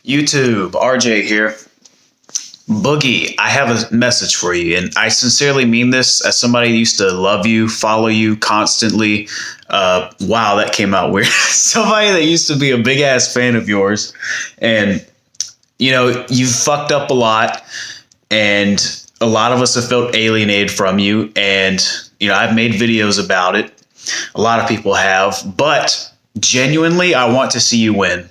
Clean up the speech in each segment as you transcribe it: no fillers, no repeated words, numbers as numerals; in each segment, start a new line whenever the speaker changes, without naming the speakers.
YouTube, RJ here. Boogie, I have a message for you, and I sincerely mean this as somebody who used to love you, follow you constantly. Wow, that came out weird. Somebody that used to be a big ass fan of yours, and you've fucked up a lot, and a lot of us have felt alienated from you, and I've made videos about it. A lot of people have, but genuinely, I want to see you win.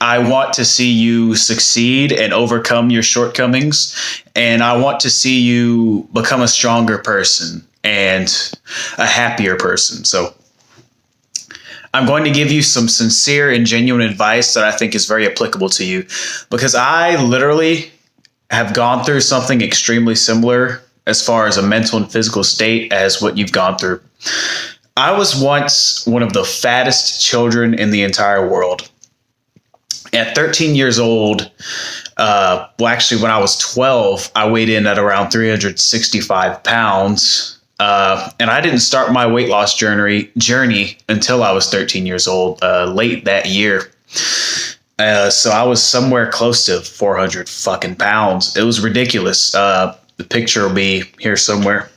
I want to see you succeed and overcome your shortcomings. And I want to see you become a stronger person and a happier person. So I'm going to give you some sincere and genuine advice that I think is very applicable to you, because I literally have gone through something extremely similar as far as a mental and physical state as what you've gone through. I was once one of the fattest children in the entire world. At 13 years old, when I was 12, I weighed in at around 365 pounds. And I didn't start my weight loss journey until I was 13 years old, late that year. So I was somewhere close to 400 fucking pounds. It was ridiculous. The picture will be here somewhere.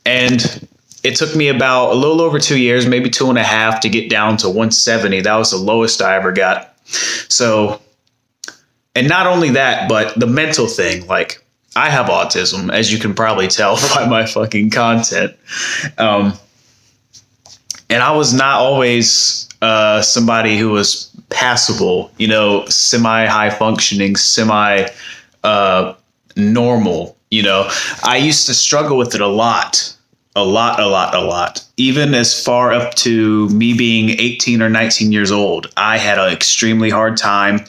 And it took me about a little over 2 years, maybe 2.5, to get down to 170. That was the lowest I ever got. So, and not only that, but the mental thing, like I have autism, as you can probably tell by my fucking content. And I was not always somebody who was passable, semi-high functioning, semi-normal, I used to struggle with it a lot. Even as far up to me being 18 or 19 years old, I had an extremely hard time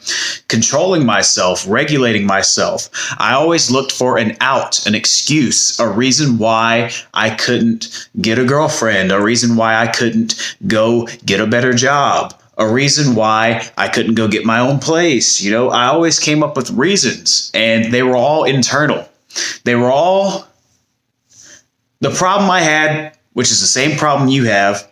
controlling myself, regulating myself. I always looked for an out, an excuse, a reason why I couldn't get a girlfriend, a reason why I couldn't go get a better job, a reason why I couldn't go get my own place. I always came up with reasons, and they were all internal. The problem I had, which is the same problem you have,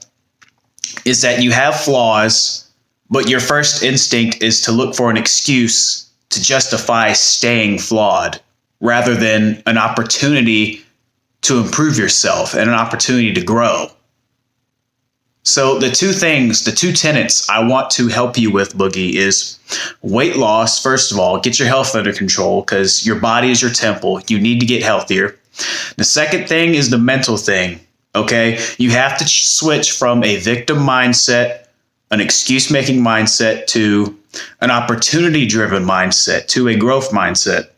is that you have flaws, but your first instinct is to look for an excuse to justify staying flawed, rather than an opportunity to improve yourself and an opportunity to grow. So the two tenets I want to help you with, Boogie, is weight loss. First of all, get your health under control, because your body is your temple. You need to get healthier. The second thing is the mental thing, okay? You have to switch from a victim mindset, an excuse-making mindset, to an opportunity-driven mindset, to a growth mindset.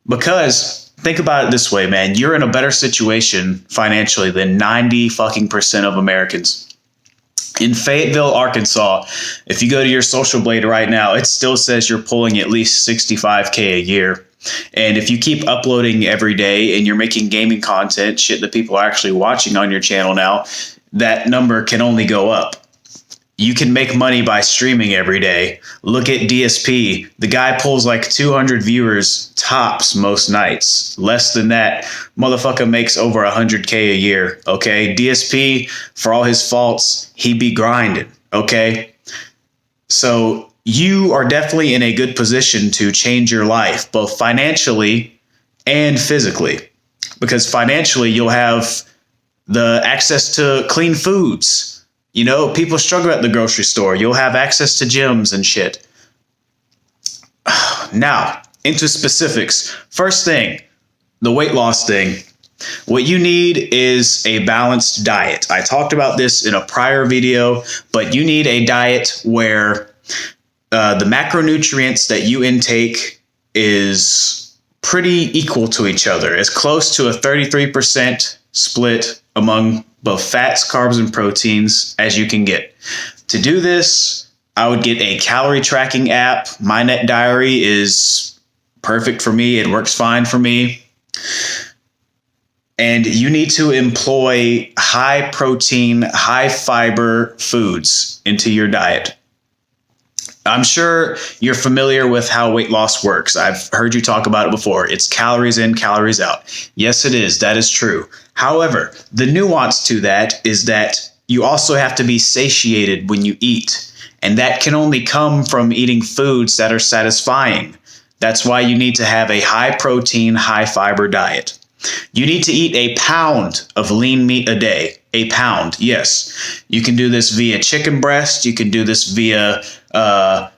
Because think about it this way, man. You're in a better situation financially than 90% of Americans. In Fayetteville, Arkansas, if you go to your Social Blade right now, it still says you're pulling at least $65K a year. And if you keep uploading every day and you're making gaming content, shit that people are actually watching on your channel now, that number can only go up. You can make money by streaming every day. Look at DSP. The guy pulls like 200 viewers tops most nights. Less than that, motherfucker makes over 100K a year, okay? DSP, for all his faults, he be grinding, okay? So you are definitely in a good position to change your life, both financially and physically. Because financially, you'll have the access to clean foods. People struggle at the grocery store. You'll have access to gyms and shit. Now, into specifics. First thing, the weight loss thing. What you need is a balanced diet. I talked about this in a prior video, but you need a diet where the macronutrients that you intake is pretty equal to each other, as close to a 33% split among both fats, carbs, and proteins as you can get. To do this, I would get a calorie tracking app. My Net Diary is perfect for me. It works fine for me. And you need to employ high protein, high fiber foods into your diet. I'm sure you're familiar with how weight loss works. I've heard you talk about it before. It's calories in, calories out. Yes, it is. That is true. However, the nuance to that is that you also have to be satiated when you eat. And that can only come from eating foods that are satisfying. That's why you need to have a high protein, high fiber diet. You need to eat a pound of lean meat a day. A pound, yes. You can do this via chicken breast. You can do this via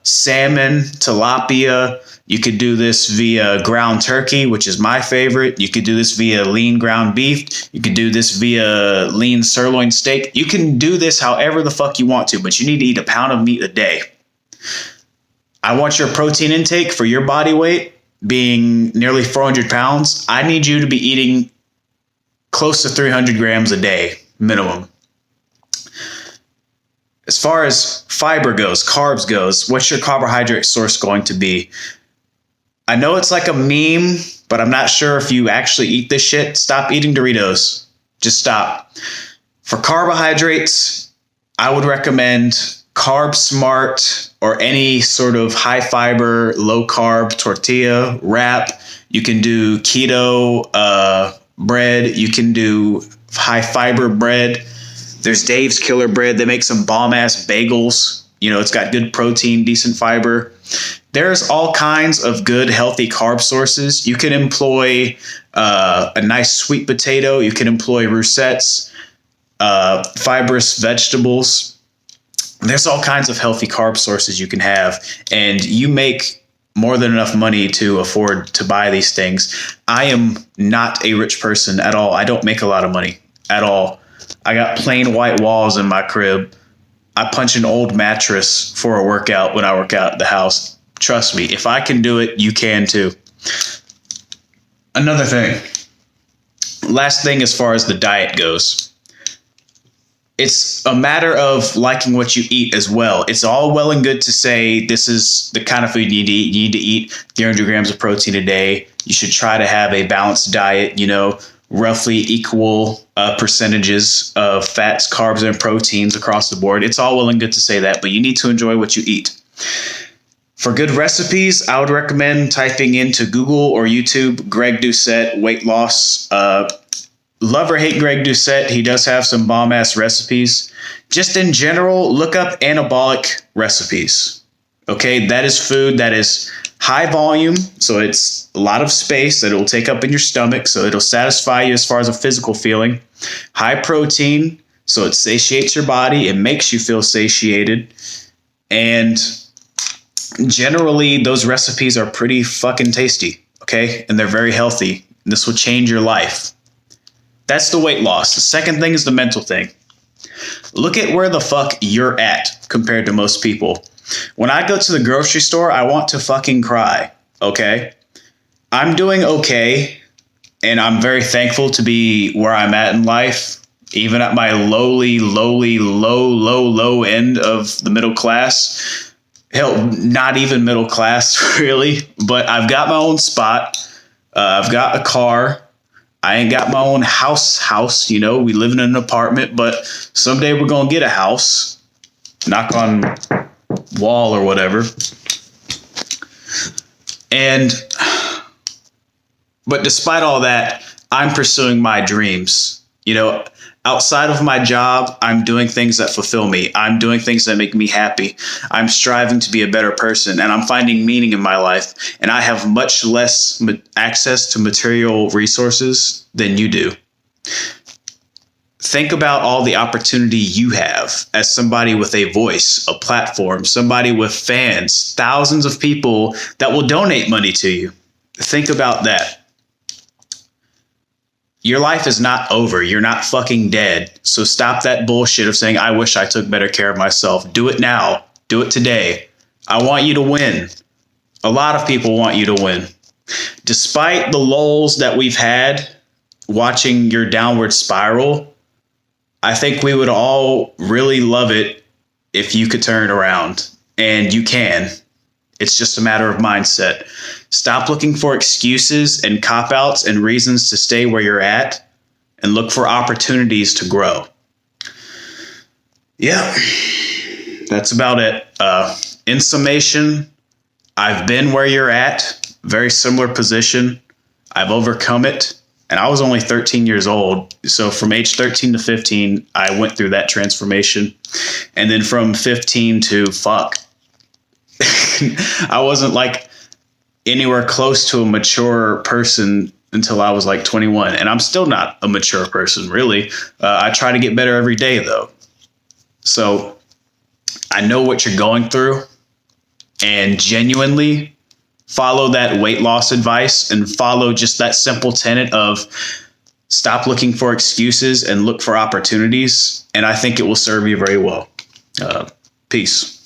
salmon, tilapia. You could do this via ground turkey, which is my favorite. You could do this via lean ground beef. You could do this via lean sirloin steak. You can do this however the fuck you want to, but you need to eat a pound of meat a day. I want your protein intake for your body weight being nearly 400 pounds. I need you to be eating close to 300 grams a day, minimum. As far as fiber goes, carbs goes, what's your carbohydrate source going to be? I know it's like a meme, but I'm not sure if you actually eat this shit. Stop eating Doritos. Just stop. For carbohydrates, I would recommend Carb Smart or any sort of high fiber, low carb tortilla wrap. You can do keto bread. You can do high fiber bread. There's Dave's Killer Bread. They make some bomb ass bagels. You know, it's got good protein, decent fiber. There's all kinds of good, healthy carb sources. You can employ a nice sweet potato. You can employ rosettes, fibrous vegetables. There's all kinds of healthy carb sources you can have, and you make more than enough money to afford to buy these things. I am not a rich person at all. I don't make a lot of money at all. I got plain white walls in my crib. I punch an old mattress for a workout when I work out at the house. Trust me, if I can do it, you can too. Another thing. Last thing as far as the diet goes. It's a matter of liking what you eat as well. It's all well and good to say this is the kind of food you need to eat. You need to eat 300 grams of protein a day. You should try to have a balanced diet, you know, roughly equal percentages of fats, carbs, and proteins across the board. It's all well and good to say that, but you need to enjoy what you eat. For good recipes, I would recommend typing into Google or YouTube Greg Doucette weight loss. Love or hate Greg Doucette, he does have some bomb-ass recipes. Just in general, look up anabolic recipes. Okay, that is food that is high volume, so it's a lot of space that it will take up in your stomach, so it'll satisfy you as far as a physical feeling. High protein, so it satiates your body, it makes you feel satiated. And generally, those recipes are pretty fucking tasty, okay? And they're very healthy. This will change your life. That's the weight loss. The second thing is the mental thing. Look at where the fuck you're at compared to most people. When I go to the grocery store, I want to fucking cry, okay? I'm doing okay, and I'm very thankful to be where I'm at in life, even at my low end of the middle class. Hell, not even middle class, really, but I've got my own spot. I've got a car. I ain't got my own house, you know, we live in an apartment, but someday we're going to get a house. Knock on wall or whatever. But despite all that, I'm pursuing my dreams. You know, outside of my job, I'm doing things that fulfill me. I'm doing things that make me happy. I'm striving to be a better person, and I'm finding meaning in my life. And I have much less access to material resources than you do. Think about all the opportunity you have as somebody with a voice, a platform, somebody with fans, thousands of people that will donate money to you. Think about that. Your life is not over. You're not fucking dead. So stop that bullshit of saying, I wish I took better care of myself. Do it now. Do it today. I want you to win. A lot of people want you to win. Despite the lulls that we've had watching your downward spiral, I think we would all really love it if you could turn it around. And you can. It's just a matter of mindset. Stop looking for excuses and cop-outs and reasons to stay where you're at, and look for opportunities to grow. Yeah, that's about it. In summation, I've been where you're at, very similar position. I've overcome it, And I was only 13 years old. So from age 13 to 15, I went through that transformation. And then from 15 to I wasn't like anywhere close to a mature person until I was like 21. And I'm still not a mature person, really. I try to get better every day, though. So I know what you're going through, and genuinely follow that weight loss advice and follow just that simple tenet of stop looking for excuses and look for opportunities. And I think it will serve you very well. Peace.